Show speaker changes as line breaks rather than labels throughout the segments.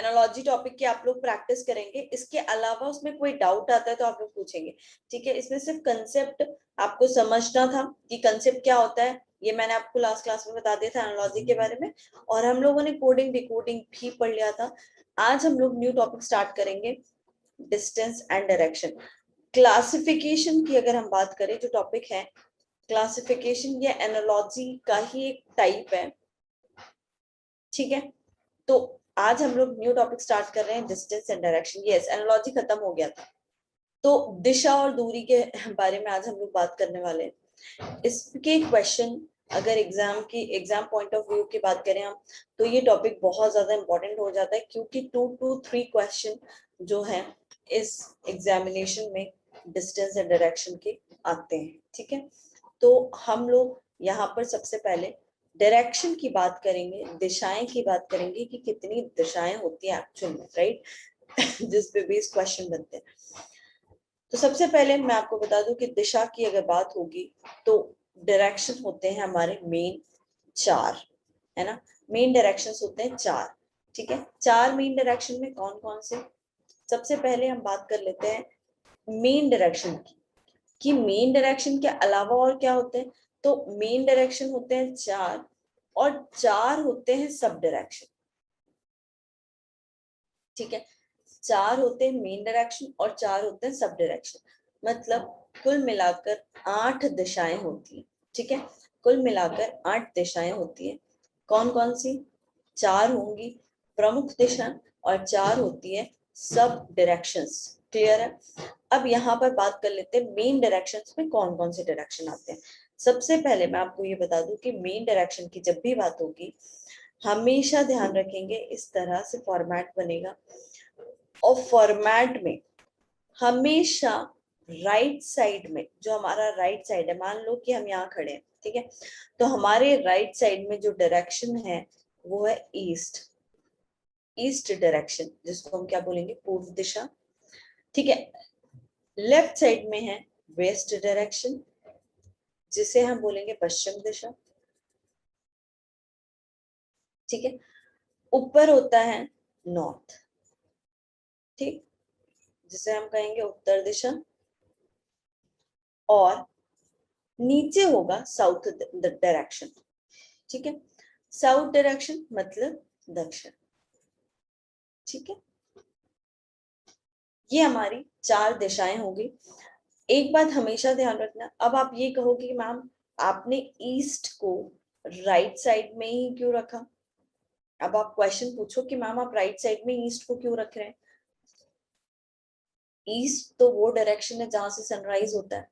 Analogy topic की आप लोग प्रैक्टिस करेंगे। इसके अलावा उसमें कोई डाउट आता है तो आप लोग पूछेंगे, ठीक है। इसमें सिर्फ कंसेप्ट आपको समझना था कि कंसेप्ट क्या होता है, ये मैंने आपको लास्ट क्लास में बता दिया था एनालॉजी के बारे में, और हम लोगों ने कोडिंग डिकोडिंग भी पढ़ लिया था। आज हम लोग न्यू टॉपिक स्टार्ट करेंगे, डिस्टेंस एंड डायरेक्शन। क्लासिफिकेशन की अगर हम बात करें, जो टॉपिक है क्लासिफिकेशन, ये एनालॉजी का ही एक टाइप है, ठीक है। तो आज हम लोग न्यू टॉपिक स्टार्ट कर रहे हैं, distance and direction. Yes, analogy खत्म हो गया था, तो दिशा और दूरी के बारे में आज हम लोग बात करने वाले हैं। इसके क्वेश्चन अगर एग्जाम पॉइंट ऑफ व्यू की बात करें हम, तो ये टॉपिक बहुत ज्यादा इंपॉर्टेंट हो जाता है, क्योंकि 2 to 3 क्वेश्चन जो है इस एग्जामिनेशन में डिस्टेंस एंड डायरेक्शन के आते हैं, ठीक है। तो हम लोग यहाँ पर सबसे पहले डायरेक्शन की बात करेंगे, दिशाएं की बात करेंगे कि कितनी दिशाएं होती है एक्चुअल में, राइट जिस पे बेस क्वेश्चन बनते हैं। तो सबसे पहले मैं आपको बता दूं कि दिशा की अगर बात होगी तो डायरेक्शन होते हैं हमारे मेन 4, है ना। मेन डायरेक्शंस होते हैं 4, ठीक है। 4 मेन डायरेक्शन में कौन कौन से, सबसे पहले हम बात कर लेते हैं मेन डायरेक्शन की, कि मेन डायरेक्शन के अलावा और क्या होते हैं। तो मेन डायरेक्शन होते हैं 4 और 4 होते हैं सब डायरेक्शन, ठीक है। 4 होते हैं मेन डायरेक्शन और 4 होते हैं सब डायरेक्शन, मतलब कुल मिलाकर 8 दिशाएं होती हैं, ठीक है। कुल मिलाकर 8 दिशाएं होती हैं। कौन कौन सी, 4 होंगी प्रमुख दिशा और 4 होती है सब डायरेक्शंस। क्लियर है। अब यहाँ पर बात कर लेते हैं मेन डायरेक्शंस में कौन कौन से डायरेक्शन आते हैं। सबसे पहले मैं आपको ये बता दूं कि मेन डायरेक्शन की जब भी बात होगी, हमेशा ध्यान रखेंगे इस तरह से फॉर्मेट बनेगा, और फॉर्मेट में हमेशा राइट साइड में, जो हमारा राइट साइड है, मान लो कि हम यहाँ खड़े हैं, ठीक है, तो हमारे राइट साइड में जो डायरेक्शन है वो है ईस्ट, ईस्ट डायरेक्शन, जिसको हम क्या बोलेंगे, पूर्व दिशा, ठीक है। लेफ्ट साइड में है वेस्ट डायरेक्शन, जिसे हम बोलेंगे पश्चिम दिशा, ठीक है। ऊपर होता है नॉर्थ, ठीक, जिसे हम कहेंगे उत्तर दिशा, और नीचे होगा साउथ डायरेक्शन, ठीक है। साउथ डायरेक्शन मतलब दक्षिण, ठीक है। ये हमारी 4 दिशाएं होगी। एक बात हमेशा ध्यान रखना, अब आप ये कहोगे कि मैम आपने ईस्ट को राइट साइड में ही क्यों रखा। अब आप क्वेश्चन पूछो कि मैम आप राइट साइड में ईस्ट को क्यों रख रहे हैं। ईस्ट तो वो डायरेक्शन है जहां से सनराइज होता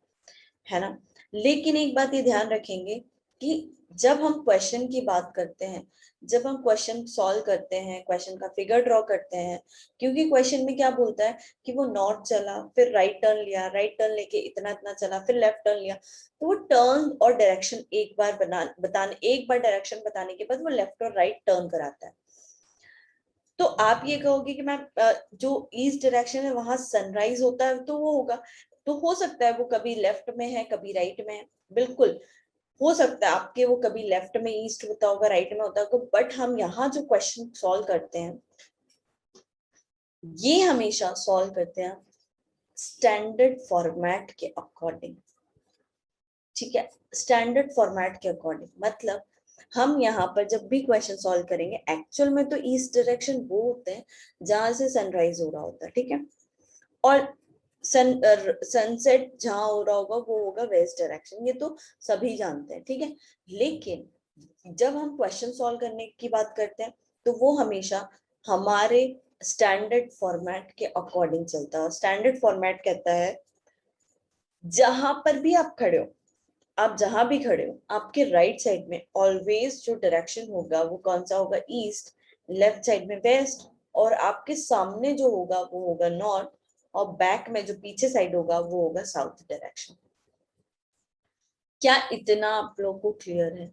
है ना। लेकिन एक बात ये ध्यान रखेंगे कि जब हम क्वेश्चन की बात करते हैं, जब हम क्वेश्चन सॉल्व करते हैं, क्वेश्चन का फिगर ड्रॉ करते हैं, क्योंकि क्वेश्चन में क्या बोलता है कि वो नॉर्थ चला, फिर राइट टर्न लिया, राइट टर्न लेके इतना इतना चला, फिर लेफ्ट टर्न लिया, तो वो टर्न और डायरेक्शन एक बार एक बार डायरेक्शन बताने के बाद वो लेफ्ट और राइट टर्न कराता है। तो आप ये कहोगे कि मैम जो ईस्ट डायरेक्शन है वहां सनराइज होता है, तो वो होगा, तो हो सकता है वो कभी लेफ्ट में है कभी राइट में है, बिल्कुल हो सकता है आपके वो कभी लेफ्ट में ईस्ट होता होगा, राइट में होता होगा, बट हम यहाँ जो क्वेश्चन सॉल्व करते हैं ये हमेशा सॉल्व करते हैं स्टैंडर्ड फॉर्मेट के अकॉर्डिंग, ठीक है। स्टैंडर्ड फॉर्मेट के अकॉर्डिंग मतलब हम यहाँ पर जब भी क्वेश्चन सॉल्व करेंगे, एक्चुअल में तो ईस्ट डायरेक्शन वो होते हैं जहां से सनराइज हो रहा होता है, ठीक है, और सनसेट जहां हो रहा होगा वो होगा वेस्ट डायरेक्शन, ये तो सभी जानते हैं, ठीक है। लेकिन जब हम क्वेश्चन सॉल्व करने की बात करते हैं तो वो हमेशा हमारे स्टैंडर्ड फॉर्मेट के अकॉर्डिंग चलता है। स्टैंडर्ड फॉर्मेट कहता है जहां पर भी आप खड़े हो, आप जहां भी खड़े हो, आपके राइट साइड में ऑलवेज जो डायरेक्शन होगा वो कौन सा होगा, ईस्ट, लेफ्ट साइड में वेस्ट, और आपके सामने जो होगा वो होगा नॉर्थ, और बैक में जो पीछे साइड होगा वो होगा साउथ डायरेक्शन। क्या इतना आप लोगों को क्लियर है?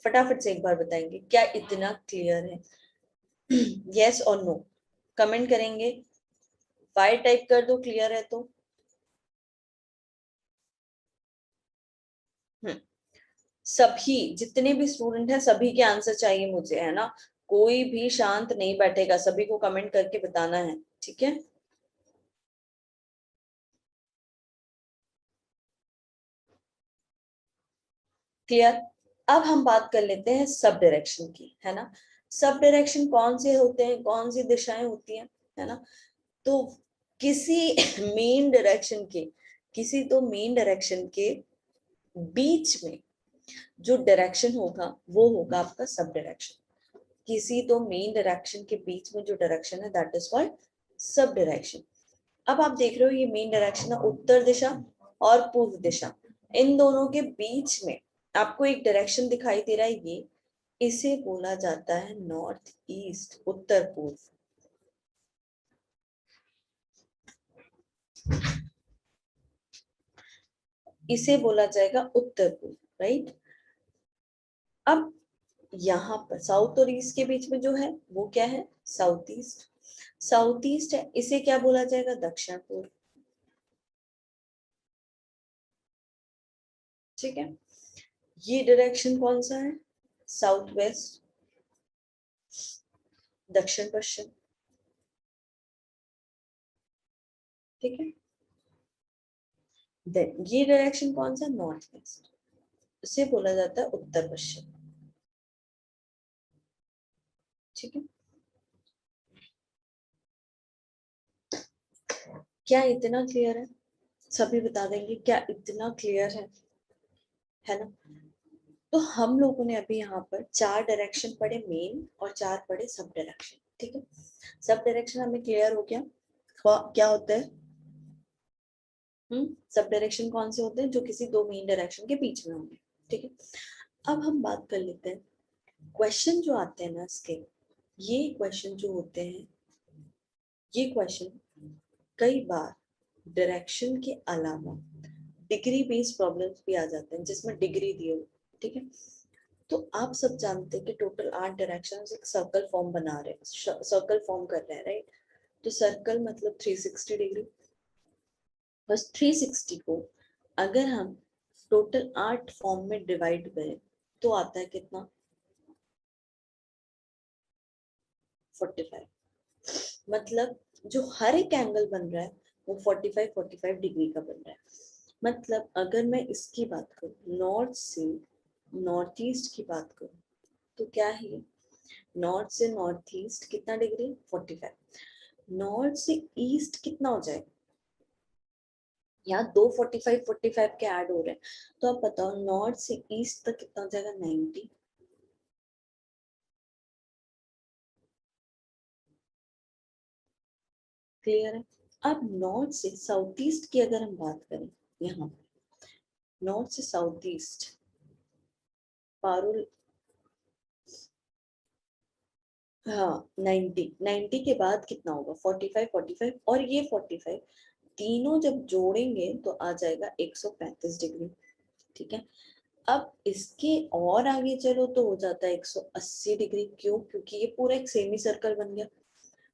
फटाफट से एक बार बताएंगे क्या इतना क्लियर है? यस और नो कमेंट करेंगे, वाई टाइप कर दो क्लियर है तो। सभी जितने भी स्टूडेंट हैं सभी के आंसर चाहिए मुझे, है ना। कोई भी शांत नहीं बैठेगा, सभी को कमेंट करके बताना है, ठीक है। क्लियर। अब हम बात कर लेते हैं सब डायरेक्शन की, है ना। सब डायरेक्शन कौन से होते हैं, कौन सी दिशाएं होती हैं, है ना। तो किसी मेन डायरेक्शन के, किसी तो मेन डायरेक्शन के बीच में जो डायरेक्शन होगा वो होगा आपका सब डायरेक्शन। किसी तो मेन डायरेक्शन के बीच में जो डायरेक्शन है that is called sub direction. अब आप देख रहे हो ये मेन डायरेक्शन है उत्तर दिशा और पूर्व दिशा, इन दोनों के बीच में आपको एक डायरेक्शन दिखाई दे रहा है, ये इसे बोला जाता है नॉर्थ ईस्ट, उत्तर पूर्व। इसे बोला जाएगा उत्तर पूर्व, राइट। अब यहाँ पर साउथ और ईस्ट के बीच में जो है वो क्या है, साउथ ईस्ट। साउथ ईस्ट है, इसे क्या बोला जाएगा, दक्षिण पूर्व, ठीक है। ये डायरेक्शन कौन सा है, साउथ वेस्ट, दक्षिण पश्चिम, ठीक है। देन ये डायरेक्शन कौन सा, नॉर्थ वेस्ट, इसे बोला जाता है उत्तर पश्चिम, ठीक है। क्या इतना क्लियर है, सभी बता देंगे क्या इतना क्लियर है ना। तो हम लोगों ने अभी यहाँ पर 4 डायरेक्शन पढ़े मेन और 4 पढ़े सब डायरेक्शन, ठीक है। सब डायरेक्शन हमें क्लियर हो गया क्या होता है। सब डायरेक्शन कौन से होते हैं, जो किसी दो मेन डायरेक्शन के बीच में होंगे, ठीक है। अब हम बात कर लेते हैं क्वेश्चन जो आते हैं ना इसके, ये क्वेश्चन जो होते हैं, ये क्वेश्चन कई बार डायरेक्शन के अलावा डिग्री बेस्ड प्रॉब्लम्स भी आ जाते हैं जिसमें डिग्री दी हो, ठीक है। तो आप सब जानते हैं कि टोटल 8 डायरेक्शन एक सर्कल फॉर्म बना रहे हैं, सर्कल फॉर्म कर रहे हैं, राइट। तो सर्कल मतलब 360 डिग्री, बस 360 को अगर हम टोटल 8 फॉर्म में डिवाइड करें तो आता है कितना, 45। मतलब जो हर एक एंगल बन रहा है वो 45 डिग्री का बन रहा है। मतलब अगर मैं इसकी बात करूँ, नॉर्थ से नॉर्थ ईस्ट की बात करूँ, तो क्या है, नॉर्थ से नॉर्थ ईस्ट कितना डिग्री, 45। नॉर्थ से ईस्ट कितना हो जाएगा, यहाँ दो 45 के ऐड हो रहे हैं, तो आप बताओ नॉर्थ से ईस्ट तक कितना हो जाएगा, 90। क्लियर है। अब नॉर्थ से साउथ ईस्ट की अगर हम बात करें, यहाँ नॉर्थ से साउथ ईस्ट पारुल, हाँ 90 के बाद कितना होगा, 45 और ये 45 तीनों जब जोड़ेंगे तो आ जाएगा 135 डिग्री, ठीक है। अब इसके और आगे चलो तो हो जाता है 180 डिग्री, क्यों, क्योंकि ये पूरा एक सेमी सर्कल बन गया,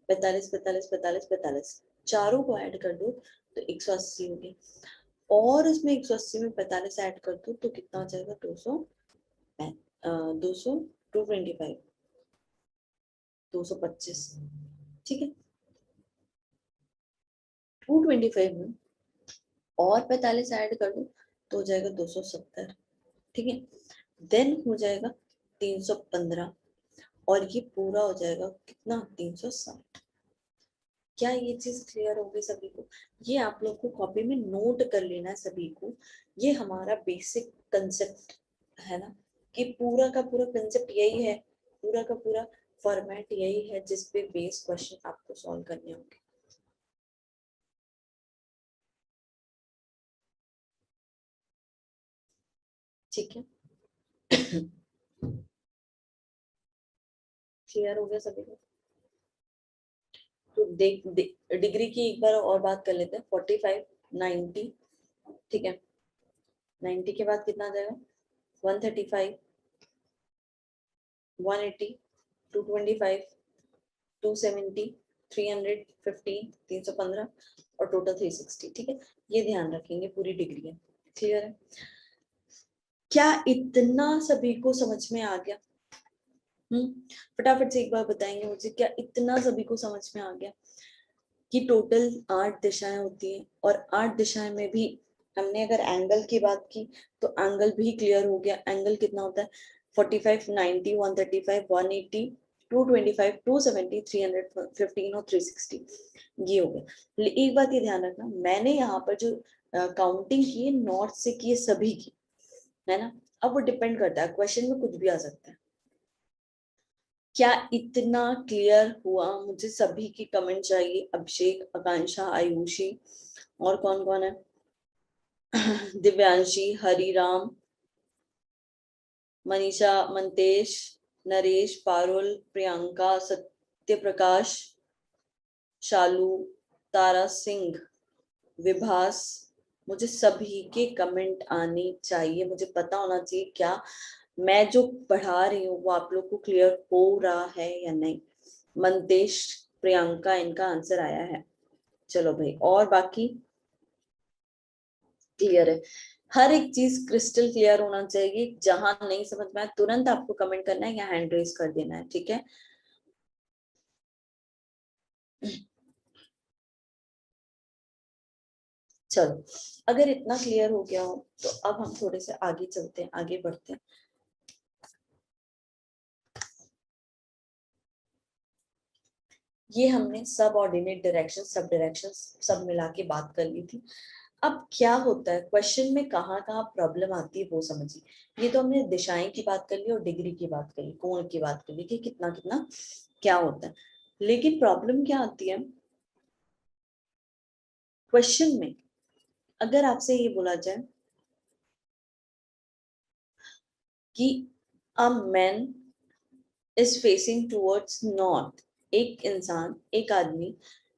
45 चारों को ऐड कर दो तो 180 हो गया, और उसमें 180 में 45 ऐड कर दो तो कितना हो जाएगा, 200, 200, 225, 225, ठीक है। 225 में और 45 ऐड कर दो तो हो जाएगा 270, ठीक है। देन हो जाएगा 315 और ये पूरा हो जाएगा कितना, 360। क्या ये चीज क्लियर होगी सभी को, ये आप लोग को कॉपी में नोट कर लेना है सभी को। ये हमारा बेसिक कंसेप्ट है ना, कि पूरा का पूरा कंसेप्ट यही है, पूरा का पूरा फॉर्मेट यही है जिस पे बेस क्वेश्चन आपको सॉल्व करने होंगे, ठीक है। क्लियर हो गया सभी को। तो डिग्री की एक बार और बात कर लेते हैं, 45, 90, ठीक है। 90 के बाद कितना आ जाएगा, 135, 180, 225, 270, 315, 315 और टोटल 360, ठीक है। ये ध्यान रखेंगे, पूरी डिग्री है, क्लियर है। क्या इतना सभी को समझ में आ गया, फटाफट से एक बार बताएंगे मुझे, क्या इतना सभी को समझ में आ गया कि टोटल 8 दिशाएं होती हैं, और 8 दिशाएं में भी हमने अगर एंगल की बात की तो एंगल भी क्लियर हो गया। एंगल कितना होता है? 45, 90, 135, 180, 225, 270, 315 और 360, ये हो गया। एक बात ये ध्यान रखना, मैंने यहाँ पर जो काउंटिंग की है नॉर्थ से की है सभी की, है ना। अब वो डिपेंड करता है, क्वेश्चन में कुछ भी आ सकता है। क्या इतना क्लियर हुआ? मुझे सभी की कमेंट चाहिए। अभिषेक, आकांक्षा, आयुषी, और कौन कौन है? दिव्यांशी, हरिराम, मनीषा, मंतेश, नरेश, पारुल, प्रियंका, सत्य प्रकाश, शालू, तारा सिंह, विभास। मुझे सभी के कमेंट आने चाहिए, मुझे पता होना चाहिए क्या मैं जो पढ़ा रही हूँ वो आप लोग को क्लियर हो रहा है या नहीं। मंतेश, प्रियंका, इनका आंसर आया है। चलो भाई, और बाकी क्लियर है? हर एक चीज क्रिस्टल क्लियर होना चाहिए। जहां नहीं समझ में आए तुरंत आपको कमेंट करना है या हैंड रेज कर देना है, ठीक है। चलो, अगर इतना क्लियर हो गया हो तो अब हम थोड़े से आगे चलते हैं, आगे बढ़ते हैं। ये हमने सब ऑर्डिनेट डायरेक्शन, सब डायरेक्शन सब मिला के बात कर ली थी। अब क्या होता है क्वेश्चन में, कहाँ कहाँ प्रॉब्लम आती है वो समझिए। ये तो हमने दिशाएं की बात कर ली और डिग्री की बात कर ली, कोण की बात कर ली कि कितना कितना क्या होता है। लेकिन प्रॉब्लम क्या आती है क्वेश्चन में, अगर आपसे ये बोला जाए कि a man is facing towards north, एक इंसान, एक आदमी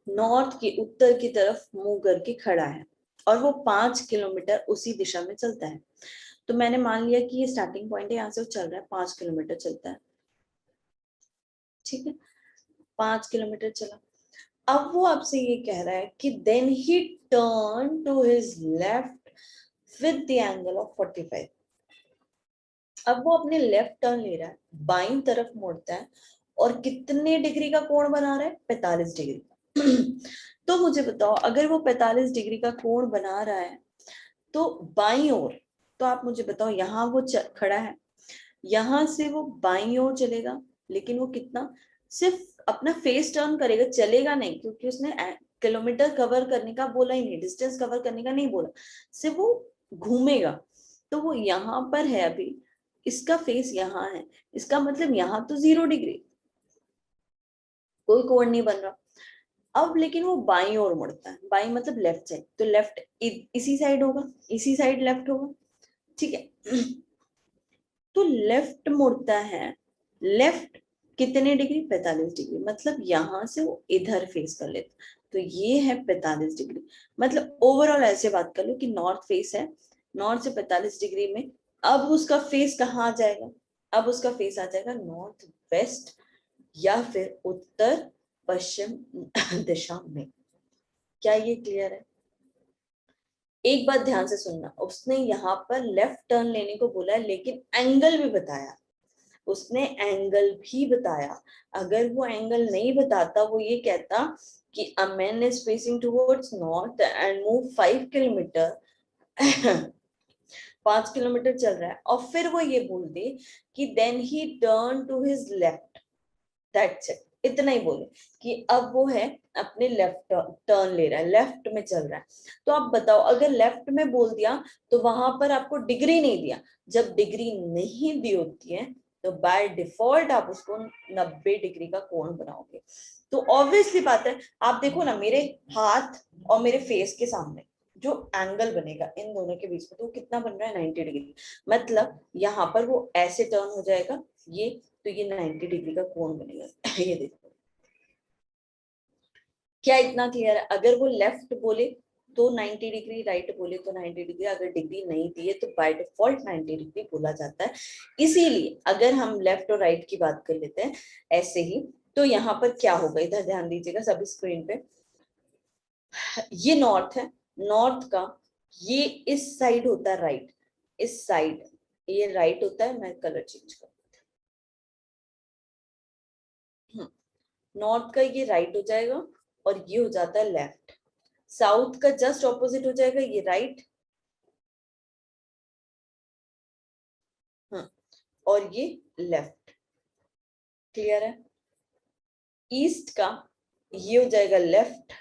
नॉर्थ की, उत्तर की तरफ मुंह करके खड़ा है और वो 5 किलोमीटर उसी दिशा में चलता है। तो मैंने मान लिया कि ये स्टार्टिंग पॉइंट है, यहाँ से वो चल रहा है, 5 किलोमीटर चलता है, ठीक है। 5 किलोमीटर चला। अब वो आपसे ये कह रहा है कि then he turn to his left with the angle of 45। अब वो अपने लेफ्ट टर्न ले रहा है, बाईं तरफ मुड़ता है, और कितने डिग्री का कोण बना रहा है? 45 डिग्री का। तो मुझे बताओ, अगर वो 45 डिग्री का कोण बना रहा है तो बाईं ओर, तो आप मुझे बताओ, यहाँ वो खड़ा है, यहां से वो बाईं ओर चलेगा, लेकिन वो कितना? सिर्फ अपना फेस टर्न करेगा, चलेगा नहीं, क्योंकि उसने किलोमीटर कवर करने का बोला ही नहीं, डिस्टेंस कवर करने का नहीं बोला, सिर्फ वो घूमेगा। तो वो यहाँ पर है अभी, इसका फेस यहाँ है, इसका मतलब यहाँ तो 0 डिग्री, कोई कोण नहीं बन रहा। अब लेकिन वो बाईं ओर मुड़ता है, बाईं मतलब लेफ्ट साइड, तो लेफ्ट इसी साइड होगा, इसी साइड लेफ्ट होगा, ठीक है। तो लेफ्ट मुड़ता है, लेफ्ट कितने डिग्री? 45 डिग्री, मतलब यहां से वो इधर फेस कर लेता, तो ये है 45 डिग्री। मतलब ओवरऑल ऐसे बात कर लो कि नॉर्थ फेस है, नॉर्थ से 45 डिग्री में, अब उसका फेस कहाँ आ जाएगा? अब उसका फेस आ जाएगा नॉर्थ वेस्ट या फिर उत्तर पश्चिम दिशा में। क्या ये क्लियर है? एक बात ध्यान से सुनना, उसने यहाँ पर लेफ्ट टर्न लेने को बोला है, लेकिन एंगल भी बताया, उसने एंगल भी बताया। अगर वो एंगल नहीं बताता, वो ये कहता कि a man is facing towards north and move 5 kilometre, 5 kilometre चल रहा है, और फिर वो ये बोल दे कि then he turn to his left, that's it, इतना ही बोले कि अब वो है अपने लेफ्ट टर्न ले रहा है, लेफ्ट में चल रहा है। तो आप बताओ, अगर लेफ्ट में बोल दिया तो वहां पर आपको डिग्री नहीं दिया, जब डिग्री नहीं दी होती है तो बाय डिफॉल्ट आप उसको 90 डिग्री का कोण बनाओगे। तो ऑब्वियसली बात है, आप देखो ना, मेरे हाथ और मेरे फेस के सामने जो एंगल बनेगा इन दोनों के बीच में, तो कितना बन रहा है? 90 डिग्री। मतलब यहाँ पर वो ऐसे टर्न हो जाएगा, ये, तो ये 90 डिग्री का कोण बनेगा। ये देखो, क्या इतना क्लियर है? अगर वो लेफ्ट बोले तो 90 डिग्री, राइट बोले तो 90 डिग्री, अगर डिग्री नहीं दी है तो बाय डिफॉल्ट 90 डिग्री बोला जाता है। इसीलिए अगर हम लेफ्ट और राइट की बात कर लेते हैं ऐसे ही, तो यहाँ पर क्या होगा, इधर ध्यान दीजिएगा सभी स्क्रीन पे। ये नॉर्थ है, नॉर्थ का ये इस साइड होता है राइट, इस साइड ये राइट होता है। मैं कलर चेंज कर, नॉर्थ का ये राइट हो जाएगा और ये हो जाता है लेफ्ट। साउथ का जस्ट ऑपोजिट हो जाएगा ये राइट, हाँ, और ये लेफ्ट। क्लियर है? ईस्ट का ये हो जाएगा लेफ्ट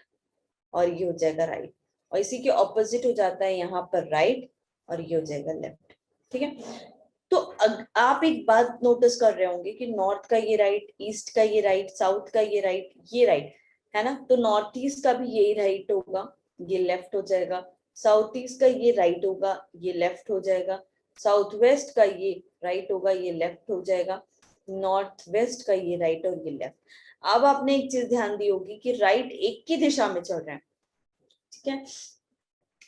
और ये हो जाएगा राइट, और इसी के ऑपोजिट हो जाता है यहाँ पर राइट और ये हो जाएगा लेफ्ट। ठीक है, तो आप एक बात नोटिस कर रहे होंगे कि नॉर्थ का ये राइट, ईस्ट का ये राइट, साउथ का ये राइट, ये राइट है ना, तो नॉर्थ ईस्ट का भी यही राइट होगा, ये लेफ्ट हो जाएगा। साउथ ईस्ट का ये राइट होगा, ये लेफ्ट हो जाएगा। साउथ वेस्ट का ये राइट होगा, ये लेफ्ट हो जाएगा। नॉर्थ वेस्ट का ये राइट और ये लेफ्ट। अब आपने एक चीज ध्यान दी होगी कि राइट एक ही दिशा में चल रहे हैं। ठीक है,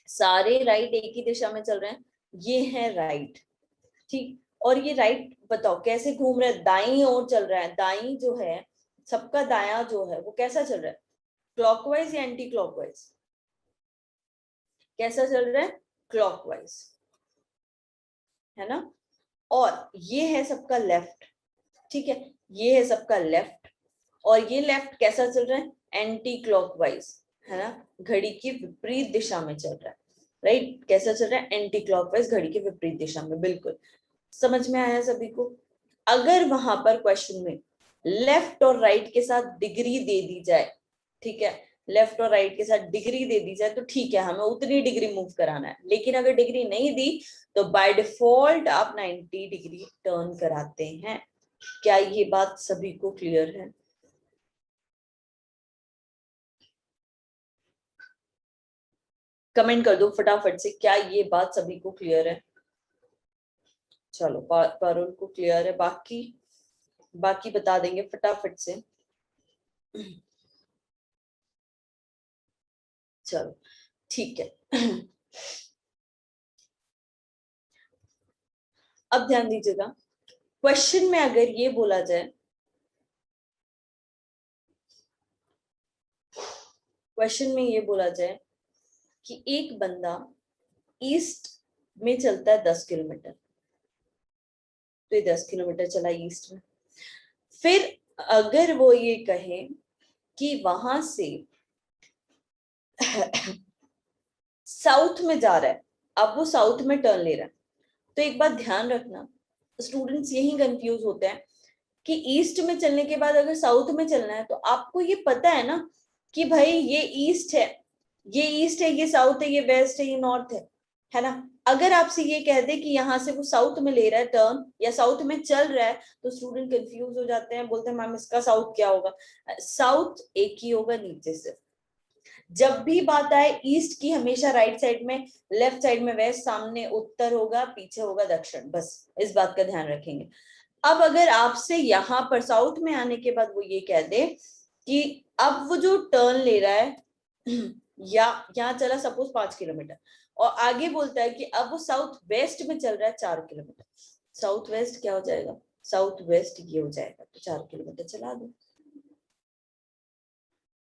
सारे राइट एक ही दिशा में चल रहे हैं, ये है राइट। ठीक, और ये राइट बताओ कैसे घूम रहा है, दाईं ओर चल रहा है। दाईं जो है, सबका दायां जो है वो कैसा चल रहा है, क्लॉकवाइज या एंटी क्लॉकवाइज? कैसा चल रहा है? क्लॉकवाइज, है ना। और ये है सबका लेफ्ट, ठीक है, ये है सबका लेफ्ट, और ये लेफ्ट कैसा चल रहा है? एंटी क्लॉकवाइज, है ना, घड़ी की विपरीत दिशा में चल रहा है। राइट, कैसा चल रहा है? एंटी क्लॉकवाइज, घड़ी की विपरीत दिशा में। बिल्कुल समझ में आया सभी को? अगर वहां पर क्वेश्चन में लेफ्ट और राइट के साथ डिग्री दे दी जाए, ठीक है, लेफ्ट और राइट के साथ डिग्री दे दी जाए तो ठीक है, हमें उतनी डिग्री मूव कराना है। लेकिन अगर डिग्री नहीं दी तो बाय डिफॉल्ट आप 90 डिग्री टर्न कराते हैं। क्या ये बात सभी को क्लियर है? कमेंट कर दो फटाफट से, क्या ये बात सभी को क्लियर है? चलो, पारुल को क्लियर है, बाकी बाकी बता देंगे फटाफट से। चलो ठीक है। अब ध्यान दीजिएगा, क्वेश्चन में अगर ये बोला जाए, क्वेश्चन में ये बोला जाए कि एक बंदा ईस्ट में चलता है 10 किलोमीटर, तो ये 10 किलोमीटर चला ईस्ट में। फिर अगर वो ये कहे कि वहां से साउथ में जा रहा है, अब वो साउथ में टर्न ले रहा है, तो एक बात ध्यान रखना, स्टूडेंट्स यही कंफ्यूज होते हैं कि ईस्ट में चलने के बाद अगर साउथ में चलना है तो आपको ये पता है ना कि भाई ये ईस्ट है, ये ईस्ट है, ये साउथ है, ये वेस्ट है, ये नॉर्थ है ना। अगर आपसे ये कह दे कि यहाँ से वो साउथ में ले रहा है टर्न या साउथ में चल रहा है, तो स्टूडेंट कंफ्यूज हो जाते हैं, बोलते हैं मैम इसका साउथ क्या होगा? साउथ एक ही होगा नीचे से। जब भी बात आए ईस्ट की, हमेशा राइट साइड में, लेफ्ट साइड में वेस्ट, सामने उत्तर होगा, पीछे होगा दक्षिण, बस इस बात का ध्यान रखेंगे। अब अगर आपसे यहाँ पर साउथ में आने के बाद वो ये कह दे कि अब वो जो टर्न ले रहा है या यहाँ चला सपोज 5 किलोमीटर, और आगे बोलता है कि अब वो साउथ वेस्ट में चल रहा है 4 किलोमीटर, साउथ वेस्ट क्या हो जाएगा? साउथ वेस्ट ये हो जाएगा, तो 4 किलोमीटर चला दो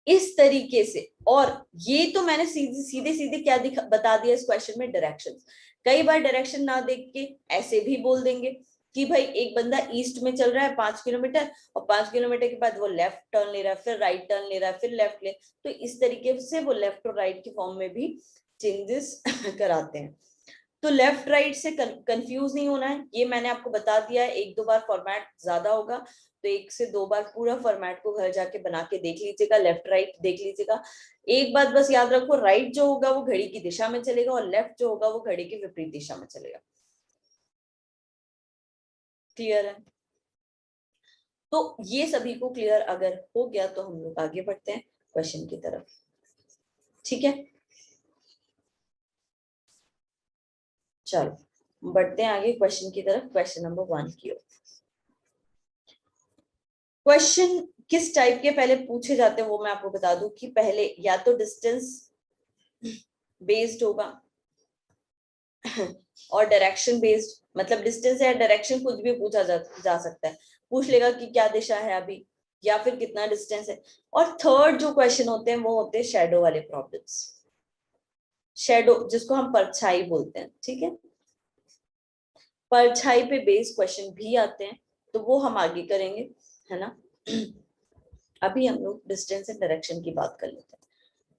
इस तरीके से। और ये तो मैंने सीधे सीधे सीधे क्या बता दिया इस क्वेश्चन में, डायरेक्शंस। कई बार डायरेक्शन ना देख के ऐसे भी बोल देंगे कि भाई एक बंदा ईस्ट में चल रहा है 5 किलोमीटर, और 5 किलोमीटर के बाद वो लेफ्ट टर्न ले रहा है, फिर राइट टर्न ले रहा है, फिर लेफ्ट ले, तो इस तरीके से वो लेफ्ट और राइट की फॉर्म में भी चेंजेस कराते हैं। तो लेफ्ट राइट से कंफ्यूज नहीं होना है, ये मैंने आपको बता दिया है। एक दो बार फॉर्मेट ज्यादा होगा तो 1 से 2 बार पूरा फॉर्मेट को घर जाके बना के देख लीजिएगा, लेफ्ट राइट देख लीजिएगा। एक बात बस याद रखो, राइट जो होगा वो घड़ी की दिशा में चलेगा और लेफ्ट जो होगा वो घड़ी की विपरीत दिशा में चलेगा। क्लियर है? तो ये सभी को क्लियर अगर हो गया तो हम लोग आगे बढ़ते हैं क्वेश्चन की तरफ। ठीक है, चलो बढ़ते हैं आगे क्वेश्चन की तरफ, क्वेश्चन नंबर 1 की ओर। क्वेश्चन किस टाइप के पहले पूछे जाते हैं वो मैं आपको बता दूं कि पहले या तो डिस्टेंस बेस्ड होगा और डायरेक्शन बेस्ड, मतलब डिस्टेंस या डायरेक्शन कुछ भी पूछा जा सकता है। पूछ लेगा कि क्या दिशा है अभी, या फिर कितना डिस्टेंस है। और थर्ड जो क्वेश्चन होते हैं वो होते हैं शेडो वाले प्रॉब्लम्स, शेडो जिसको हम परछाई बोलते हैं। ठीक है, परछाई पे बेस्ड क्वेश्चन भी आते हैं, तो वो हम आगे करेंगे, है ना। अभी हम लोग डिस्टेंस एंड डायरेक्शन की बात कर लेते हैं।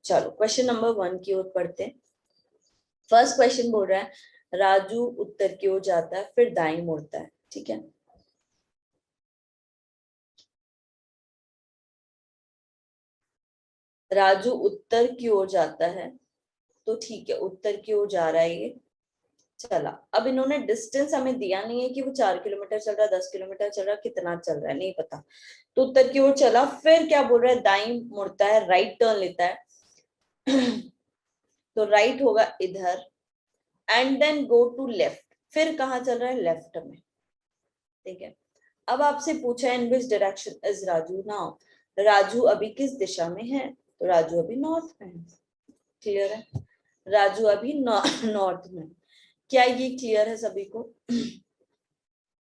चलो क्वेश्चन नंबर 1 की ओर पढ़ते हैं। फर्स्ट क्वेश्चन बोल रहा है राजू उत्तर की ओर जाता है फिर दाएं मुड़ता है। ठीक है, राजू उत्तर की ओर जाता है, तो ठीक है उत्तर की ओर जा रहा है ये। चला, अब इन्होंने डिस्टेंस हमें दिया नहीं है कि वो 4 किलोमीटर चल रहा है, 10 किलोमीटर चल रहा है, कितना चल रहा है नहीं पता। तो उत्तर की ओर चला, फिर क्या बोल रहा है दाईं मुड़ता है, राइट टर्न लेता है। तो राइट होगा इधर, and then go to left, फिर कहाँ चल रहा है लेफ्ट में। ठीक है, अब आपसे पूछा है in which direction is Raju now, Raju अभी किस दिशा में है, तो राजू अभी नॉर्थ में है। क्लियर है, राजू अभी नॉर्थ में। क्या ये क्लियर है सभी को?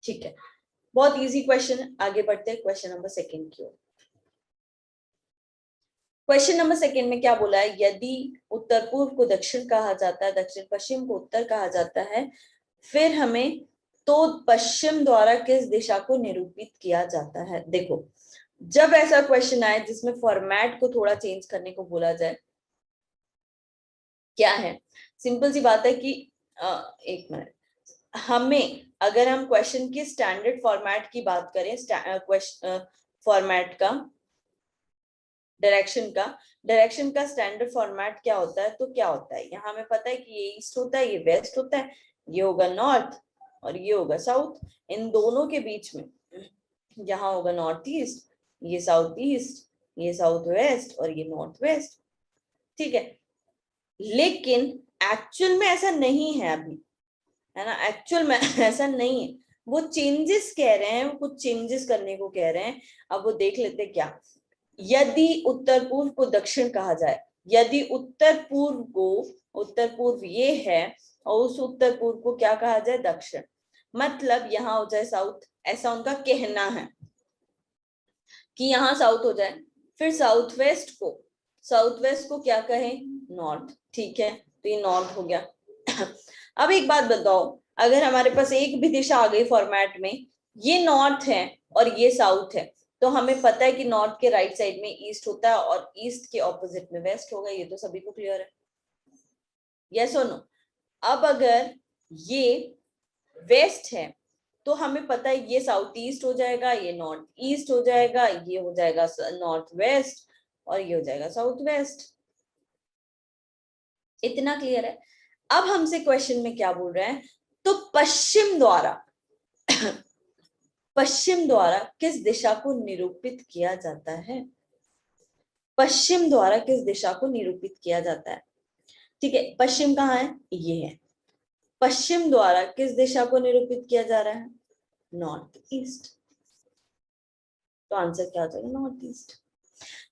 ठीक है, बहुत इजी क्वेश्चन है। आगे बढ़ते हैं क्वेश्चन नंबर सेकंड की ओर। क्वेश्चन नंबर सेकंड में क्या बोला है, यदि उत्तर पूर्व को दक्षिण कहा जाता है, दक्षिण पश्चिम को उत्तर कहा जाता है, फिर हमें तो पश्चिम द्वारा किस दिशा को निरूपित किया जाता है। देखो, जब ऐसा क्वेश्चन आए जिसमें फॉर्मेट को थोड़ा चेंज करने को बोला जाए, क्या है, सिंपल सी बात है कि एक मिनट, हमें अगर हम क्वेश्चन की स्टैंडर्ड फॉर्मेट की बात करें, फॉर्मेट का, डायरेक्शन का स्टैंडर्ड फॉर्मेट क्या होता है, तो क्या होता है, यहाँ हमें पता है कि ये ईस्ट होता है, ये वेस्ट होता है, ये होगा नॉर्थ और ये होगा साउथ। इन दोनों के बीच में यहाँ होगा नॉर्थ ईस्ट, ये साउथ ईस्ट, ये साउथ वेस्ट और ये नॉर्थ वेस्ट। ठीक है, लेकिन एक्चुअल में ऐसा नहीं है अभी, है ना, एक्चुअल में ऐसा नहीं है। वो चेंजेस कह रहे हैं, वो कुछ चेंजेस करने को कह रहे हैं। अब वो देख लेते क्या, यदि उत्तर पूर्व को दक्षिण कहा जाए, यदि उत्तर पूर्व को, उत्तर पूर्व ये है और उस उत्तर पूर्व को क्या कहा जाए, दक्षिण, मतलब यहाँ हो जाए साउथ, ऐसा उनका कहना है कि यहाँ साउथ हो जाए। फिर साउथ वेस्ट को क्या कहें, नॉर्थ। ठीक है, तो ये नॉर्थ हो गया। अब एक बात बताओ, अगर हमारे पास एक भी दिशा आ गई फॉर्मेट में, ये नॉर्थ है और ये साउथ है, तो हमें पता है कि नॉर्थ के राइट साइड में ईस्ट होता है और ईस्ट के ऑपोजिट में वेस्ट होगा। ये तो सभी को क्लियर है, यस और नो? अब अगर ये वेस्ट है तो हमें पता है ये साउथ ईस्ट हो जाएगा, ये नॉर्थ ईस्ट हो जाएगा, ये हो जाएगा नॉर्थ वेस्ट और ये हो जाएगा साउथ वेस्ट। इतना क्लियर है? अब हमसे क्वेश्चन में क्या बोल रहे हैं, तो पश्चिम द्वारा किस दिशा को निरूपित किया जाता है, पश्चिम द्वारा किस दिशा को निरूपित किया जाता है। ठीक है, पश्चिम कहाँ है, ये है, पश्चिम द्वारा किस दिशा को निरूपित किया जा रहा है, नॉर्थ ईस्ट। तो आंसर क्या हो जाएगा, नॉर्थ ईस्ट।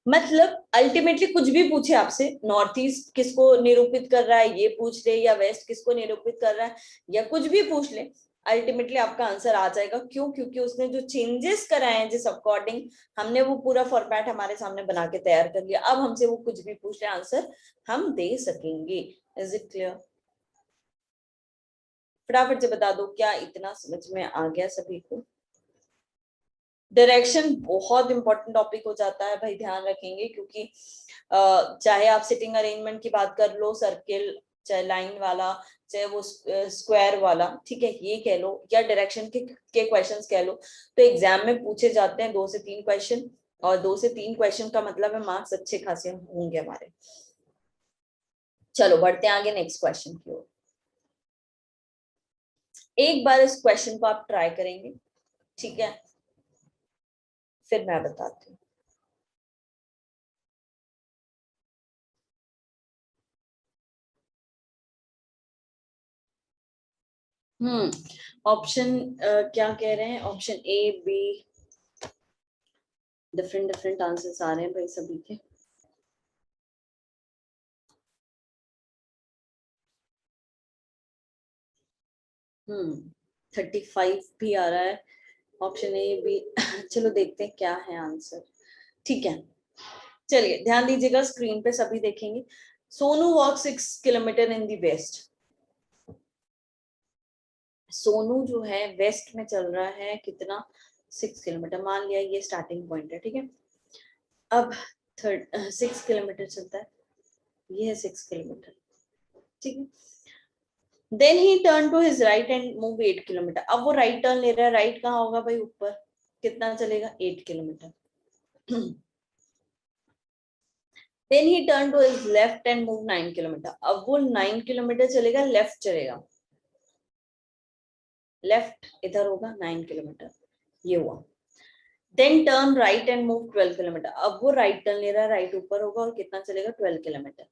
मतलब अल्टीमेटली कुछ भी पूछे आपसे, नॉर्थ ईस्ट किसको निरूपित कर रहा है ये पूछ ले, या वेस्ट किसको निरूपित कर रहा है, या कुछ भी पूछ ले, अल्टीमेटली आपका आंसर आ जाएगा। क्यों? क्योंकि उसने जो चेंजेस कराए हैं जिस अकॉर्डिंग, हमने वो पूरा फॉर्मेट हमारे सामने बना के तैयार कर लिया। अब हमसे वो कुछ भी पूछ ले, आंसर हम दे सकेंगे। Is it clear? फटाफट से बता दो, क्या इतना समझ में आ गया सभी को? डायरेक्शन बहुत इंपॉर्टेंट टॉपिक हो जाता है भाई, ध्यान रखेंगे, क्योंकि चाहे आप सिटिंग अरेंजमेंट की बात कर लो, सर्किल, चाहे लाइन वाला, चाहे वो स्क्वायर वाला, ठीक है, ये कह लो, या डायरेक्शन के क्वेश्चंस कह लो, तो एग्जाम में पूछे जाते हैं 2 से 3 क्वेश्चन, और 2 से 3 क्वेश्चन का मतलब है मार्क्स अच्छे खासे होंगे हमारे। चलो बढ़ते हैं आगे नेक्स्ट क्वेश्चन की ओर। एक बार इस क्वेश्चन को आप ट्राई करेंगे, ठीक है, फिर मैं बताती हूँ। ऑप्शन क्या कह रहे हैं, option A B, different different answers आ रहे हैं भाई सभी के। हम्म 35 भी आ रहा है, ऑप्शन ए बी। चलो देखते हैं क्या है आंसर। ठीक है, चलिए ध्यान दीजिएगा, स्क्रीन पे सभी देखेंगे। Sonu walk 6 kilometre in the west. Sonu जो है वेस्ट में चल रहा है, कितना, 6 किलोमीटर, मान लिया ये स्टार्टिंग पॉइंट है, ठीक है। अब 6 किलोमीटर चलता है, ये है 6 किलोमीटर, ठीक है। Then he turn to his right and move 8 kilometre. अब वो राइट टर्न ले रहा है, राइट कहाँ होगा भाई, ऊपर, कितना चलेगा 8 kilometre. Then he turn to his left and move 9 kilometre. अब वो 9 किलोमीटर चलेगा, लेफ्ट चलेगा, लेफ्ट इधर होगा 9 किलोमीटर, ये हुआ। Then turn right and move 12 kilometre. अब वो राइट टर्न ले रहा है, राइट ऊपर होगा और कितना चलेगा 12 किलोमीटर।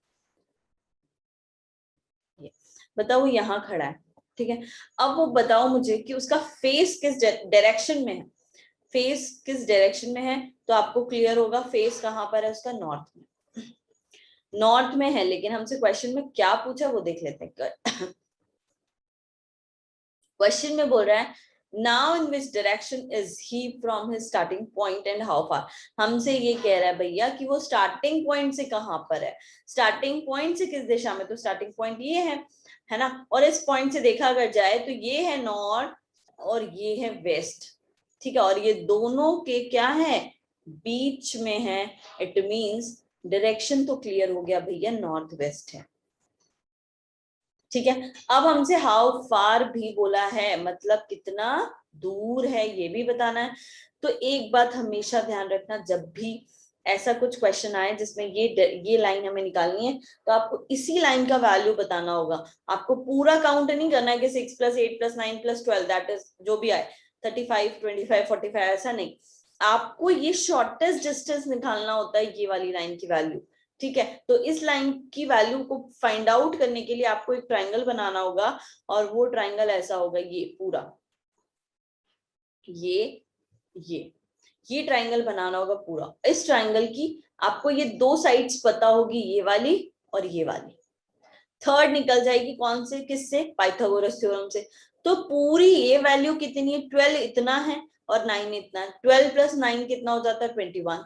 बताओ यहाँ खड़ा है, ठीक है। अब वो बताओ मुझे कि उसका फेस किस डायरेक्शन में है, फेस किस डायरेक्शन में है, तो आपको क्लियर होगा फेस कहाँ पर है उसका, नॉर्थ में, नॉर्थ में है। लेकिन हमसे क्वेश्चन में क्या पूछा वो देख लेते हैं। क्वेश्चन में बोल रहा है now in which direction is he from his starting point and how फार। हमसे ये कह रहा है भैया कि वो स्टार्टिंग पॉइंट से कहां पर है, स्टार्टिंग पॉइंट से किस दिशा में, तो स्टार्टिंग पॉइंट ये है ना। और इस पॉइंट से देखा अगर जाए तो ये है नॉर्थ और ये है वेस्ट, ठीक है। और ये दोनों के क्या है, बीच में है। इट मीन्स डायरेक्शन तो क्लियर हो गया भैया, नॉर्थ वेस्ट है, ठीक है। अब हमसे हाउ फार भी बोला है, मतलब कितना दूर है ये भी बताना है। तो एक बात हमेशा ध्यान रखना, जब भी ऐसा कुछ क्वेश्चन आए जिसमें ये लाइन हमें निकालनी है, तो आपको इसी लाइन का वैल्यू बताना होगा। आपको पूरा काउंट नहीं करना है कि 6 + 8 + 9 + 12 दैट इज जो भी आए 35 25 45, ऐसा नहीं। आपको ये शॉर्टेस्ट डिस्टेंस निकालना होता है, ये वाली लाइन की वैल्यू, ठीक है। तो इस लाइन की वैल्यू को फाइंड आउट करने के लिए आपको एक ट्रायंगल बनाना होगा, और वो ट्रायंगल ऐसा होगा, ये पूरा, ये ये ट्रायंगल बनाना होगा पूरा। इस ट्रायंगल की आपको ये दो साइड्स पता होगी, ये वाली और ये वाली। थर्ड निकल जाएगी कौन से, किससे, पाइथागोरस थ्योरम से। तो पूरी ये वैल्यू कितनी है, 12 इतना है और 9 इतना है। 12 + 9 कितना हो जाता है, 21।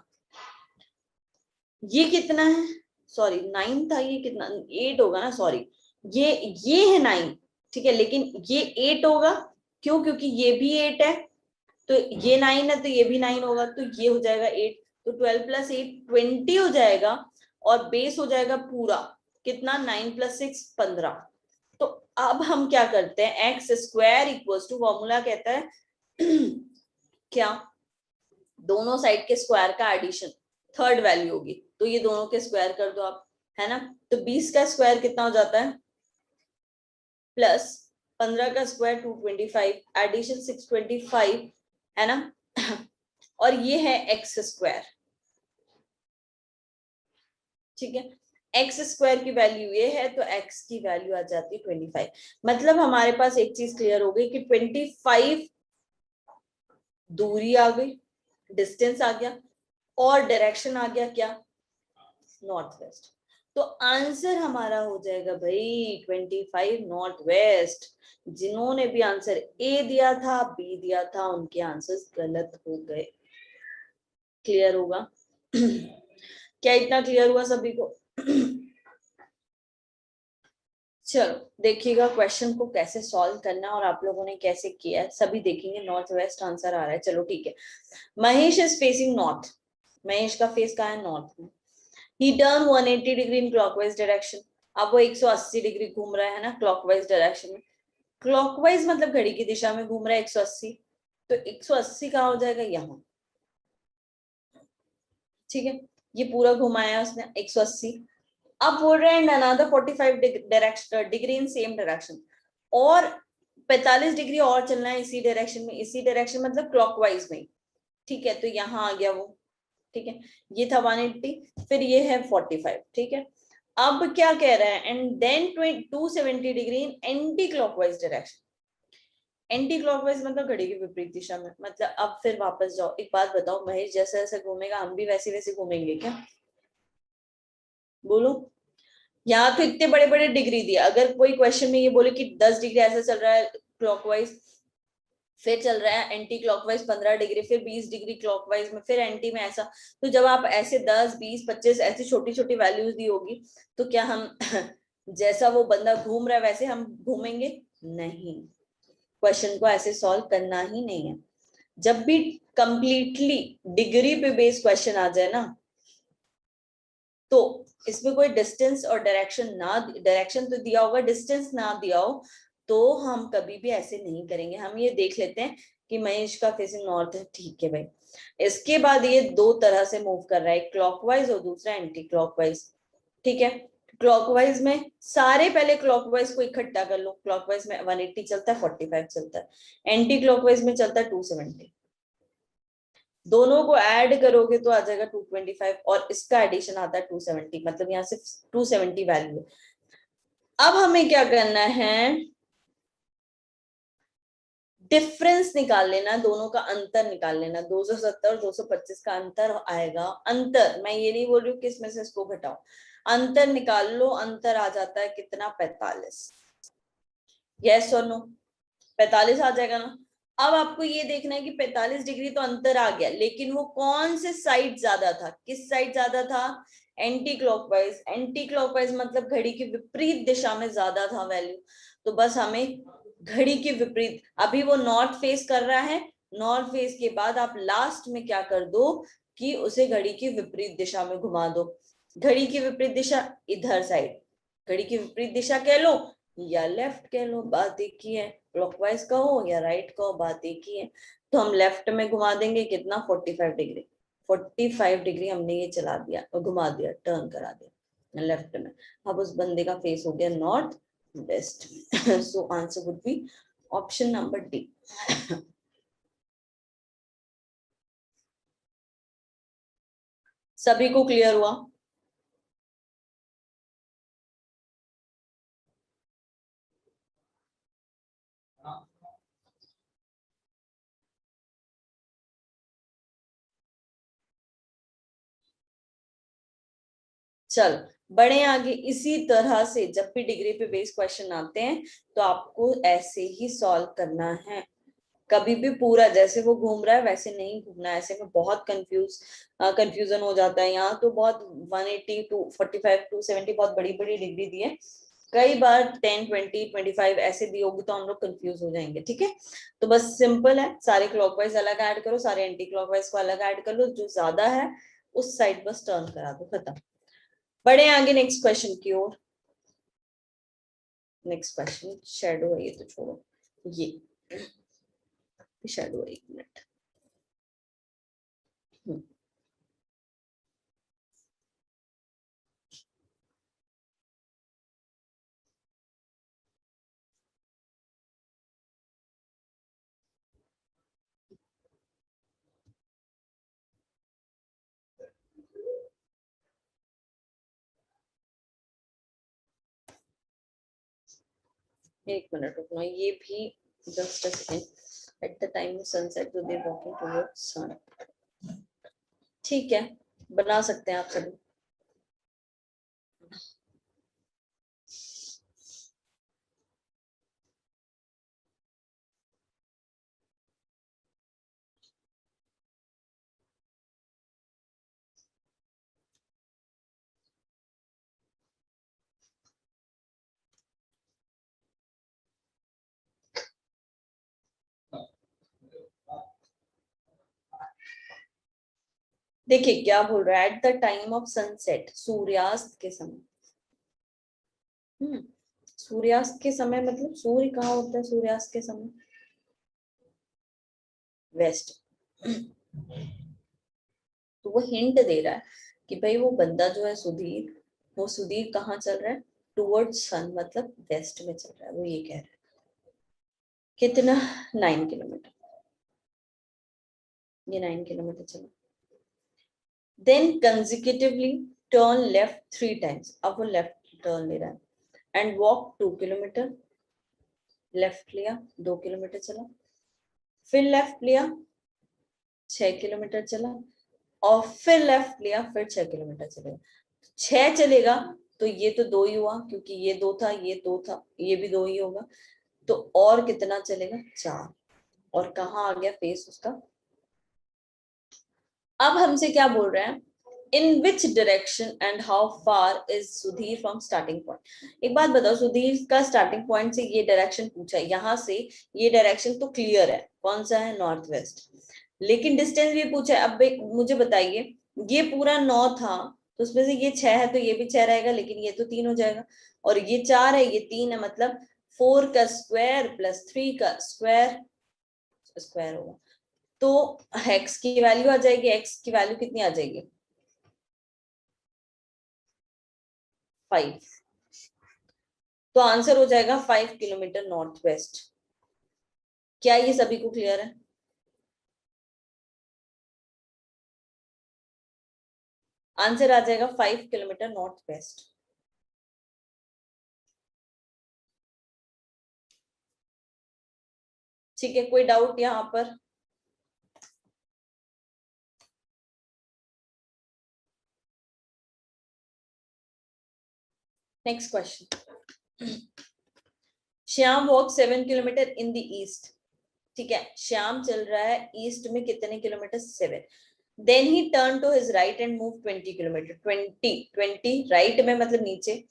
ये कितना है, सॉरी 9 था, ये कितना 8 होगा ना, सॉरी ये है 9, ठीक है। लेकिन ये 8 होगा, क्यों, क्योंकि ये भी 8 है, तो ये 9 है तो ये भी 9 होगा, तो ये हो जाएगा 8। तो 12 + 8 20 हो जाएगा, और बेस हो जाएगा पूरा कितना, 9 + 6 15। तो अब हम क्या करते हैं, x² = फॉर्मूला कहता है क्या, दोनों साइड के स्क्वायर का एडिशन, थर्ड वैल्यू होगी, तो ये दोनों के स्क्वायर कर दो आप, है ना। तो 20 का स्क्वायर कितना हो जाता है, प्लस 15 का स्क्वायर 225, एडिशन 625, है ना। और ये है x², ठीक है। x² की वैल्यू ये है, तो x की वैल्यू आ जाती है 25। मतलब हमारे पास एक चीज क्लियर हो गई कि 25 दूरी आ गई, डिस्टेंस आ गया, और डायरेक्शन आ गया क्या, नॉर्थ वेस्ट। तो आंसर हमारा हो जाएगा भाई 25 नॉर्थ वेस्ट। जिन्होंने भी आंसर ए दिया था, बी दिया था, उनके आंसर्स गलत हो गए। क्लियर होगा? क्या इतना क्लियर हुआ सभी को? चलो देखिएगा क्वेश्चन को कैसे सॉल्व करना और आप लोगों ने कैसे किया है, सभी देखेंगे। नॉर्थ वेस्ट आंसर आ रहा है, चलो ठीक है। Mahesh is facing north, Mahesh का फेस कहाँ है, नॉर्थ में। He turned 180 degree in clockwise direction. अब वो 180 डिग्री घूम रहा है ना क्लॉकवाइज डायरेक्शन में। क्लॉकवाइज मतलब घड़ी की दिशा में घूम रहा है 180, तो 180 कहाँ हो जाएगा, यहाँ, ठीक है। ये पूरा घुमाया उसने 180। अब बोल रहे हैं another 45 degree in same direction, और 45 डिग्री और चलना है इसी डायरेक्शन में, इसी डायरेक्शन मतलब क्लॉकवाइज में, ठीक है। तो यहाँ आ गया वो, ठीक है। ये था 180, फिर ये है 45, ठीक है। अब क्या कह रहा है, and then 270 degree in anti clockwise direction. Anti clockwise मतलब घड़ी की विपरीत दिशा में, मतलब अब फिर वापस जाओ। एक बात बताओ, महेश जैसे जैसे घूमेगा हम भी वैसे वैसे घूमेंगे क्या, बोलो। यहाँ तो इतने बड़े बड़े डिग्री दिए, अगर कोई क्वेश्चन में ये बोले कि 10 डिग्री ऐसा चल रहा है क्लॉकवाइज, फिर चल रहा है एंटी क्लॉकवाइज 15 डिग्री, फिर 20 डिग्री क्लॉकवाइज में, फिर एंटी में, ऐसा। तो जब आप ऐसे 10 20 25 ऐसी छोटी छोटी वैल्यूज दी होगी, तो क्या हम जैसा वो बंदा घूम रहा है वैसे हम घूमेंगे, नहीं। क्वेश्चन को ऐसे सॉल्व करना ही नहीं है। जब भी कंप्लीटली डिग्री पे बेस्ड क्वेश्चन आ जाए ना, तो इसमें कोई डिस्टेंस और डायरेक्शन तो दिया होगा, डिस्टेंस ना दिया हो तो हम कभी भी ऐसे नहीं करेंगे। हम ये देख लेते हैं कि महेश का फेसिंग नॉर्थ है, ठीक है भाई। इसके बाद ये दो तरह से मूव कर रहा है, एक क्लॉकवाइज और दूसरा एंटी क्लॉकवाइज, ठीक है। क्लॉकवाइज में सारे पहले क्लॉकवाइज को इकट्ठा कर लो, क्लॉकवाइज में 180 चलता है, 45 चलता है, एंटी क्लॉकवाइज में चलता है 270। दोनों को ऐड करोगे तो आ जाएगा 225 और इसका एडिशन आता है 270, मतलब यहाँ से 270 वैल्यू। अब हमें क्या करना है, डिफरेंस निकाल लेना, दोनों का अंतर निकाल लेना। 270 और 225 का अंतर आएगा, अंतर, मैं ये नहीं बोल रही हूँ कि इसमें से इसको घटाओ, अंतर निकाल लो। अंतर आ जाता है कितना, 45। यस और नो, 45 आ जाएगा ना। अब आपको ये देखना है कि 45 डिग्री तो अंतर आ गया, लेकिन वो कौन से साइड ज्यादा था, किस साइड ज्यादा था, एंटी क्लॉकवाइज। एंटी क्लॉकवाइज मतलब घड़ी की विपरीत दिशा में ज्यादा था वैल्यू। तो बस हमें घड़ी के विपरीत, अभी वो नॉर्थ फेस कर रहा है, नॉर्थ फेस के बाद आप लास्ट में क्या कर दो कि उसे घड़ी की विपरीत दिशा में घुमा दो। घड़ी की विपरीत दिशा इधर साइड, घड़ी की विपरीत दिशा कह लो या लेफ्ट कह लो, बात एक ही है। क्लॉकवाइज कहो या राइट कहो, बात एक ही है। तो हम लेफ्ट में घुमा देंगे कितना, 45 डिग्री। 45 डिग्री हमने ये चला दिया और घुमा दिया, टर्न करा दिया लेफ्ट में। अब उस बंदे का फेस हो गया नॉर्थ वेस्ट में। So answer would be option number D. सभी को क्लियर हुआ? चल बड़े आगे। इसी तरह से जब भी डिग्री पे बेस क्वेश्चन आते हैं तो आपको ऐसे ही सॉल्व करना है। कभी भी पूरा जैसे वो घूम रहा है वैसे नहीं घूमना है, ऐसे में बहुत कंफ्यूजन हो जाता है। यहाँ तो बहुत 180 टू 45 टू 70 बहुत बड़ी बड़ी डिग्री दी है, कई बार 10 20 25 ऐसे दी होगी तो हम लोग कंफ्यूज हो जाएंगे, ठीक है। तो बस सिंपल है, सारे क्लॉकवाइज अलग ऐड करो, सारे एंटी क्लॉकवाइज को अलग ऐड कर लो, जो ज्यादा है उस साइड बस टर्न करा दो, खत्म। बढ़े आगे नेक्स्ट क्वेश्चन की ओर। नेक्स्ट क्वेश्चन शेडो है, ये तो छोड़ो, ये शेडो, एक मिनट। एक मिनट रुकना, ये भी just a second. At the time of sunset they walking towards sun, ठीक है, बना सकते हैं आप सभी। देखिए क्या बोल रहा है, eight the time of sunset, सूर्यास्त के समय। सूर्यास्त के समय मतलब सूर्य कहाँ होता है सूर्यास्त के समय, वेस्ट। तो वो हिंट दे रहा है कि भाई वो बंदा जो है सुधीर, वो सुधीर कहाँ चल रहा है, टुवर्ड्स सन, मतलब वेस्ट में चल रहा है, वो ये कह रहा है। कितना, 9 किलोमीटर, ये 9 किलोमीटर चला। Then consecutively turn left 3 times, अब वो लेफ्ट टर्न ले रहा है। एंड वॉक 2 किलोमीटर, लेफ्ट लिया, 2 किलोमीटर चला। फिर लेफ्ट लिया, 6 किलोमीटर चला। और फिर लेफ्ट लिया, फिर 6 किलोमीटर चलेगा। 6 चलेगा तो ये तो 2 ही हुआ, क्योंकि ये 2 था, ये 2 था, ये भी 2 ही होगा। तो और कितना चलेगा, 4। और कहाँ आ गया फेस उसका। अब हमसे क्या बोल रहे हैं, in which direction and how far is Sudhir from starting point. एक बात बताओ, सुधीर का स्टार्टिंग पॉइंट से ये डायरेक्शन पूछा है, यहाँ से ये डायरेक्शन तो क्लियर है, कौन सा है, नॉर्थ वेस्ट। लेकिन डिस्टेंस भी पूछा है। अब मुझे बताइए, ये पूरा 9 था, तो उसमें से ये 6 है तो ये भी 6 रहेगा, लेकिन ये तो 3 हो जाएगा, और ये 4 है, ये 3 है, मतलब 4 का स्क्वायर प्लस 3 का स्क्वायर स्क्वायर होगा। तो x की वैल्यू आ जाएगी, x की वैल्यू कितनी आ जाएगी 5। तो आंसर हो जाएगा 5 किलोमीटर नॉर्थ वेस्ट। क्या ये सभी को क्लियर है? आंसर आ जाएगा 5 किलोमीटर नॉर्थ वेस्ट। ठीक है, कोई डाउट यहाँ पर? Next question. Shyam walk 7 kilometre in the east. ठीक है, श्याम चल रहा है ईस्ट में कितने kilometre? 7। Then he turn to his right and move 20 kilometre. 20 right में मतलब नीचे।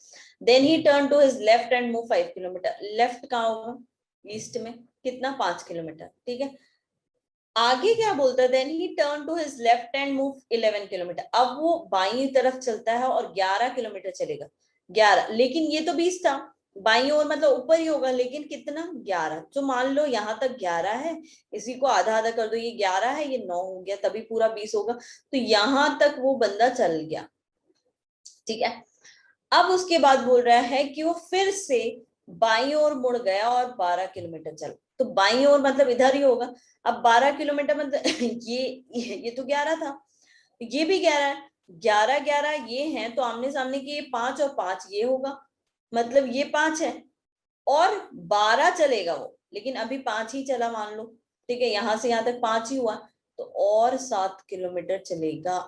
Then he turn to his left and move 5 kilometre. Left कहाँ होगा? ईस्ट में। कितना? 5 किलोमीटर। ठीक है, आगे क्या बोलता है? Then he turn to his left and move 11 kilometre. अब वो बाईं तरफ चलता है और 11 किलोमीटर चलेगा। 11, लेकिन ये तो 20 था, बाईं ओर मतलब ऊपर ही होगा, लेकिन कितना? 11। तो मान लो यहाँ तक 11 है, इसी को आधा आधा कर दो, ये 11 है, ये 9 हो गया, तभी पूरा 20 होगा। तो यहां तक वो बंदा चल गया। ठीक है, अब उसके बाद बोल रहा है कि वो फिर से बाईं ओर मुड़ गया और 12 किलोमीटर चला। तो बाईं ओर मतलब इधर ही होगा। अब 12 किलोमीटर मतलब ये तो 11 था, ये भी 11 है, 11 11 ये है, तो आमने सामने के ये 5 और 5 ये होगा, मतलब ये 5 है और 12 चलेगा वो, लेकिन अभी 5 ही चला मान लो। ठीक है, यहां से यहां तक 5 ही हुआ, तो और 7 किलोमीटर चलेगा,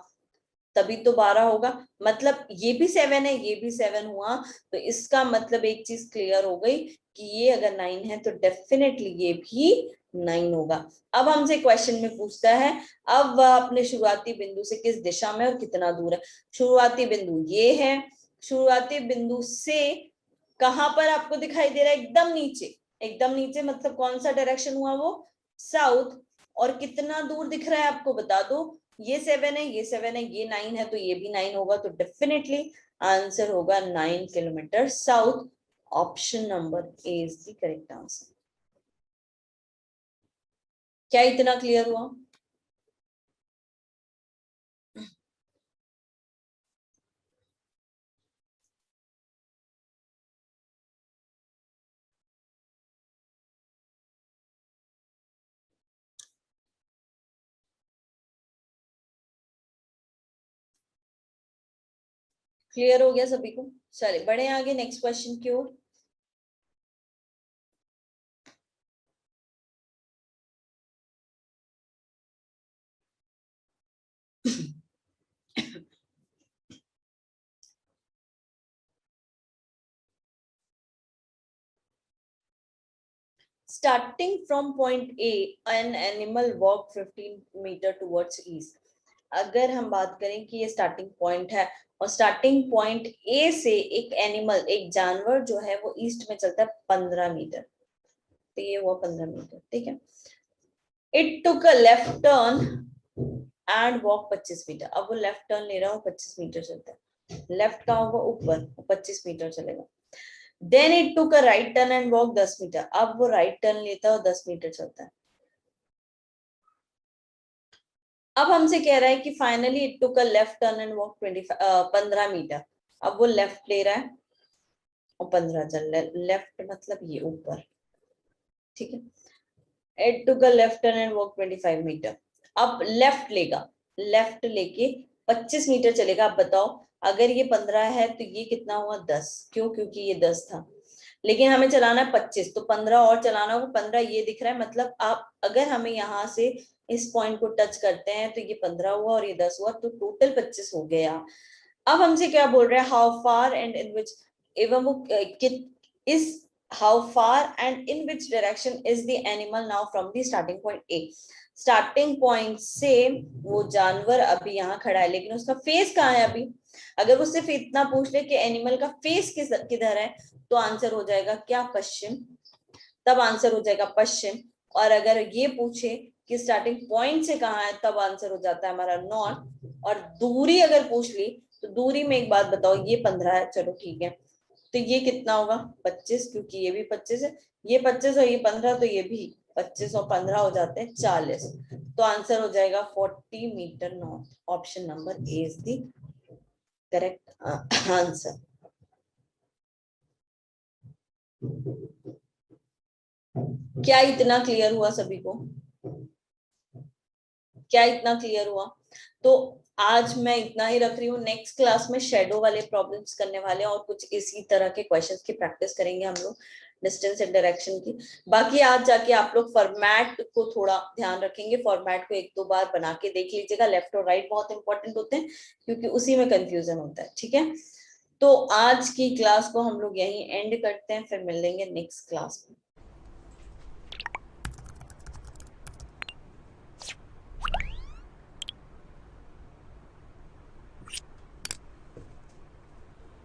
तभी तो 12 होगा। मतलब ये भी 7 है, ये भी 7 हुआ, तो इसका मतलब एक चीज क्लियर हो गई कि ये अगर 9 है तो डेफिनेटली ये भी 9 होगा। अब हमसे क्वेश्चन में पूछता है, अब वह अपने शुरुआती बिंदु से किस दिशा में और कितना दूर है? शुरुआती बिंदु ये है, शुरुआती बिंदु से कहां पर आपको दिखाई दे रहा है? एकदम नीचे। एकदम नीचे मतलब कौन सा डायरेक्शन हुआ वो? साउथ। और कितना दूर दिख रहा है आपको बता दो। ये 7 है, ये 7 है, ये 9 है, तो ये भी 9 होगा, तो डेफिनेटली आंसर होगा 9 kilometre south. Option number A is the correct answer. क्या इतना क्लियर हुआ? क्लियर हो गया सभी को? चलिए बढ़े आगे नेक्स्ट क्वेश्चन की ओर। Starting from point A, an animal walk 15 metre towards east। अगर हम बात करें कि ये स्टार्टिंग पॉइंट है और स्टार्टिंग पॉइंट ए से एक एनिमल, एक जानवर जो है वो ईस्ट में चलता है 15 मीटर, तो ये हुआ 15 मीटर। ठीक है, it took a left turn and walk 25 metre. अब वो लेफ्ट टर्न ले रहा हूँ, 25 मीटर चलता है। लेफ्ट का होगा ऊपर, 25 मीटर चलेगा। Then it took a right turn and walk 10 metre. अब वो राइट टर्न लेता है और 10 मीटर चलता है। अब हमसे कह रहा है कि finally it took a left turn and walk 15 metre. अब वो लेफ्ट ले रहा है और 15 चल रहा है, लेफ्ट मतलब ये ऊपर। ठीक है, it took a left turn and walk 25 metre. अब लेफ्ट लेगा, लेफ्ट लेके 25 मीटर चलेगा। अब बताओ, अगर ये 15 है तो ये कितना हुआ? 10। क्यों? क्योंकि ये 10 था, लेकिन हमें चलाना है 25, तो 15 और चलाना होगा। 15 ये दिख रहा है, मतलब आप अगर हमें यहाँ से इस पॉइंट को टच करते हैं तो ये 15 हुआ और ये 10 हुआ, तो टोटल 25 हो गया। अब हमसे क्या बोल रहे हैं? हाउ फार एंड इन विच, एवं वो इस how far and in which direction is the animal now from the starting point A. Starting point से वो जानवर अभी यहाँ खड़ा है, लेकिन उसका फेस कहाँ है अभी? अगर वो सिर्फ इतना पूछ ले कि एनिमल का फेस किधर है, तो आंसर हो जाएगा क्या? पश्चिम। तब आंसर हो जाएगा पश्चिम। और अगर ये पूछे कि स्टार्टिंग पॉइंट से कहाँ है, तब आंसर हो जाता है हमारा नॉर्थ। और दूरी अगर पूछ ली तो दूरी में एक बात बताओ, ये 15 है, चलो ठीक है, तो ये कितना होगा 25, क्योंकि ये भी 25 है, ये 25 और ये 15, तो ये भी 25 और 15 हो जाते हैं 40। तो आंसर हो जाएगा 40 metre north. Option number A is the correct answer. क्या इतना क्लियर हुआ सभी को? क्या इतना क्लियर हुआ? तो आज मैं इतना ही रख रही हूँ। नेक्स्ट क्लास में शेडो वाले प्रॉब्लम्स करने वाले हैं और कुछ इसी तरह के क्वेश्चंस की प्रैक्टिस करेंगे हम लोग, डिस्टेंस एंड डायरेक्शन की। बाकी आज जाके आप लोग फॉर्मेट को थोड़ा ध्यान रखेंगे, फॉर्मेट को एक दो बार बना के देख लीजिएगा। लेफ्ट और राइट बहुत इंपॉर्टेंट होते हैं क्योंकि उसी में कंफ्यूजन होता है, ठीक है। तो आज की क्लास को हम लोग यहीं एंड करते हैं, फिर मिलेंगे नेक्स्ट क्लास में।